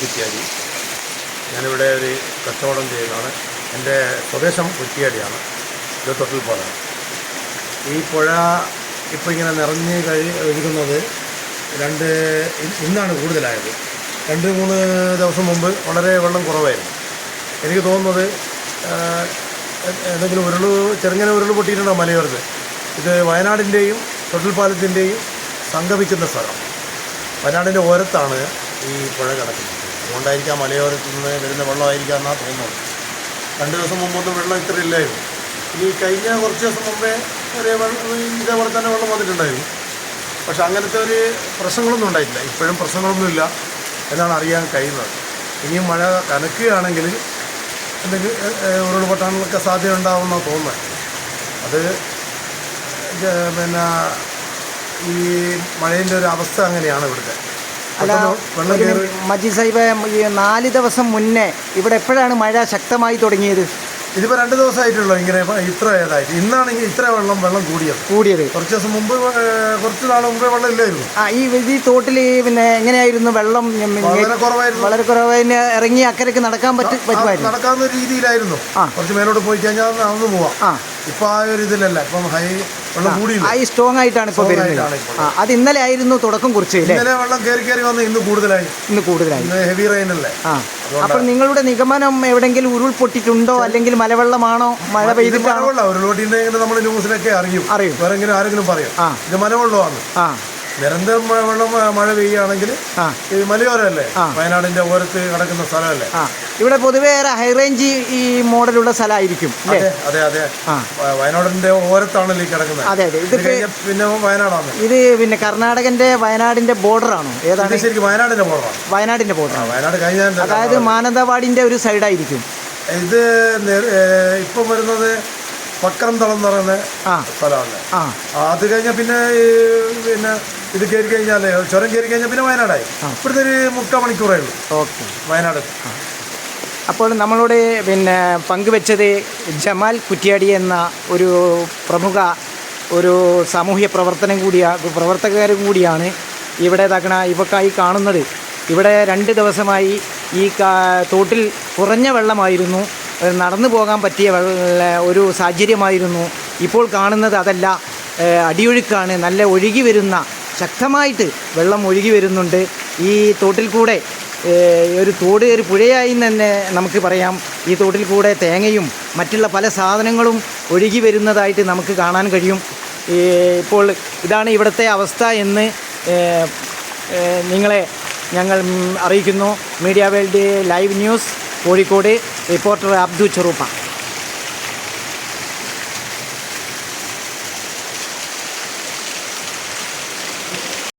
കുറ്റിയാടി. ഞാനിവിടെ ഒരു കച്ചവടം ചെയ്യുന്നതാണ്. എൻ്റെ സ്വദേശം കുറ്റിയാടിയാണ്. ഇത് തൊട്ടിൽപ്പാലാണ്. ഈ പുഴ ഇപ്പോൾ ഇങ്ങനെ നിറഞ്ഞ് ഒഴുകുന്നത് ഇന്നാണ് കൂടുതലായത്. 2-3 ദിവസം മുമ്പ് വളരെ വെള്ളം കുറവായിരുന്നു. എനിക്ക് തോന്നുന്നത് എന്തെങ്കിലും ചെറുങ്ങനെ ഉരുൾ പൊട്ടിയിട്ടുണ്ടോ മലയോരത്ത്. ഇത് വയനാടിൻ്റെയും തൊട്ടിൽപ്പാലത്തിൻ്റെയും സംഗമിക്കുന്ന സ്ഥലം. വയനാടിൻ്റെ ഓരത്താണ് ഈ പുഴ കിടക്കുന്നത്. അതുകൊണ്ടായിരിക്കാം മലയോരത്ത് നിന്ന് വരുന്ന വെള്ളമായിരിക്കാം എന്നാണ് തോന്നുന്നത്. 2 ദിവസം മുമ്പൊന്നും വെള്ളം ഇത്ര ഇല്ലായിരുന്നു. ഈ കഴിഞ്ഞ കുറച്ച് ദിവസം മുമ്പേ ഇതേപോലെ തന്നെ വെള്ളം വന്നിട്ടുണ്ടായിരുന്നു. പക്ഷെ അങ്ങനത്തെ ഒരു പ്രശ്നങ്ങളൊന്നും ഉണ്ടായിട്ടില്ല. ഇപ്പോഴും പ്രശ്നങ്ങളൊന്നുമില്ല എന്നാണ് അറിയാൻ കഴിയുന്നത്. ഇനിയും മഴ കനക്കുകയാണെങ്കിൽ എന്തെങ്കിലും ഉരുൾപൊട്ടാനൊക്കെ സാധ്യത ഉണ്ടാവുമെന്നാണ് തോന്നുന്നത്. അത് ഈ മഴേൻ്റെ ഒരു അവസ്ഥ അങ്ങനെയാണ് ഇവിടുത്തെ. വെള്ളം കയറി മജീദ് സാഹിബ്, 4 ദിവസം മുന്നേ ഇവിടെ എപ്പോഴാണ് മഴ ശക്തമായി തുടങ്ങിയത്? ഇതിപ്പോൾ 2 ദിവസമായിട്ടുള്ളൂ ഇങ്ങനെ ഇത്ര ഏതായിട്ട്. ഇന്നാണെങ്കിൽ ഇത്ര വെള്ളം കൂടിയത്. കുറച്ച് ദിവസം മുമ്പ്, കുറച്ച് നാൾ മുമ്പേ വെള്ളം ഇല്ലായിരുന്നു. ഈ തോട്ടിൽ എങ്ങനെയായിരുന്നു വെള്ളം? വളരെ കുറവായിരുന്നു. ഇറങ്ങി അക്കരയ്ക്ക് നടക്കാൻ പറ്റുമായിരുന്നു. നടക്കാവുന്ന രീതിയിലായിരുന്നു. കുറച്ച് മേലോട്ട് പോയി കഴിഞ്ഞാൽ നടന്നു പോവാം. ഇപ്പൊ ആ ഒരു ഇതിലല്ല. ഇപ്പം വെള്ളം കൂടിയില്ല. സ്ട്രോങ് ആയിട്ടാണ് ഇപ്പോൾ വരുന്നത്. അത് ഇന്നലെ ആയിരുന്നു തുടക്കം കുറിച്ച്. ഇന്നലെ വെള്ളം കയറി വന്ന് ഇന്ന് കൂടുതലായി. ഹെവി റെയിൻ അല്ലേ. അപ്പോൾ നിങ്ങളുടെ നിഗമനം എവിടെയെങ്കിലും ഉരുൾപൊട്ടിട്ടുണ്ടോ, അല്ലെങ്കിൽ മലവെള്ളമാണോ? മഴ പെയ്തിട്ടാണോ? ഉരുൾപൊട്ടിണ്ടെങ്കിൽ നമ്മൾ ന്യൂസിലൊക്കെ അറിയും. വേറെ ആരെങ്കിലും പറയും ഇത് മലവെള്ളമാണ്. നിരന്തരം മഴ പെയ്യുകയാണെങ്കിൽ മലയോരമല്ലേ, വയനാടിന്റെ ഓരത്ത് കിടക്കുന്ന സ്ഥലമല്ലേ. ഇവിടെ പൊതുവെ ഹൈറേഞ്ച് ഈ മോഡലുള്ള സ്ഥലമായിരിക്കും. അതെ. വയനാടിന്റെ ഓരത്താണല്ലോ ഈ കിടക്കുന്നത്. അതെ. ഇത് പിന്നെ വയനാടാണ്. ഇത് കർണാടകന്റെ വയനാടിന്റെ ബോർഡറാണോ? ഏതാണ്? ശരിക്കും വയനാടിന്റെ ബോർഡറാണ്. വയനാട് കഴിഞ്ഞ, അതായത് മാനന്തവാടിന്റെ ഒരു സൈഡായിരിക്കും ഇത്. ഇപ്പം വരുന്നത് പക്രംതളം എന്ന് പറയുന്ന സ്ഥലമാണ്. അത് കഴിഞ്ഞാൽ പിന്നെ ഇത് കയറി കഴിഞ്ഞാൽ, ചുരം കയറി കഴിഞ്ഞാൽ പിന്നെ വയനാടായി. ഇവിടുത്തെ ഒരു 3/4 മണിക്കൂറേ ഉള്ളൂ. ഓക്കെ, വയനാട്. അപ്പോൾ നമ്മളോട് പങ്കുവെച്ചത് ജമാൽ കുറ്റിയാടി എന്ന ഒരു പ്രമുഖ സാമൂഹ്യ പ്രവർത്തകരും കൂടിയാണ്. ഇവിടെ ഇവക്കായി കാണുന്നത്. ഇവിടെ 2 ദിവസമായി ഈ തോട്ടിൽ കുറഞ്ഞ വെള്ളമായിരുന്നു, നടന്നു പോകാൻ പറ്റിയ ഒരു സാഹചര്യമായിരുന്നു. ഇപ്പോൾ കാണുന്നത് അതല്ല, അടിയൊഴുക്കാണ്. നല്ല ഒഴുകി വരുന്ന, ശക്തമായിട്ട് വെള്ളം ഒഴുകി വരുന്നുണ്ട്. ഈ തോട്ടിൽ കൂടെ ഒരു പുഴയായി തന്നെ നമുക്ക് പറയാം. ഈ തോട്ടിൽ കൂടെ തേങ്ങയും മറ്റുള്ള പല സാധനങ്ങളും ഒഴുകി വരുന്നതായിട്ട് നമുക്ക് കാണാൻ കഴിയും. ഇപ്പോൾ ഇതാണ് ഇവിടുത്തെ അവസ്ഥ എന്ന് നിങ്ങളെ ഞങ്ങൾ അറിയിക്കുന്നു. Media world live news, Kozhikode. Reporter Abdu ചെറുപ്പ.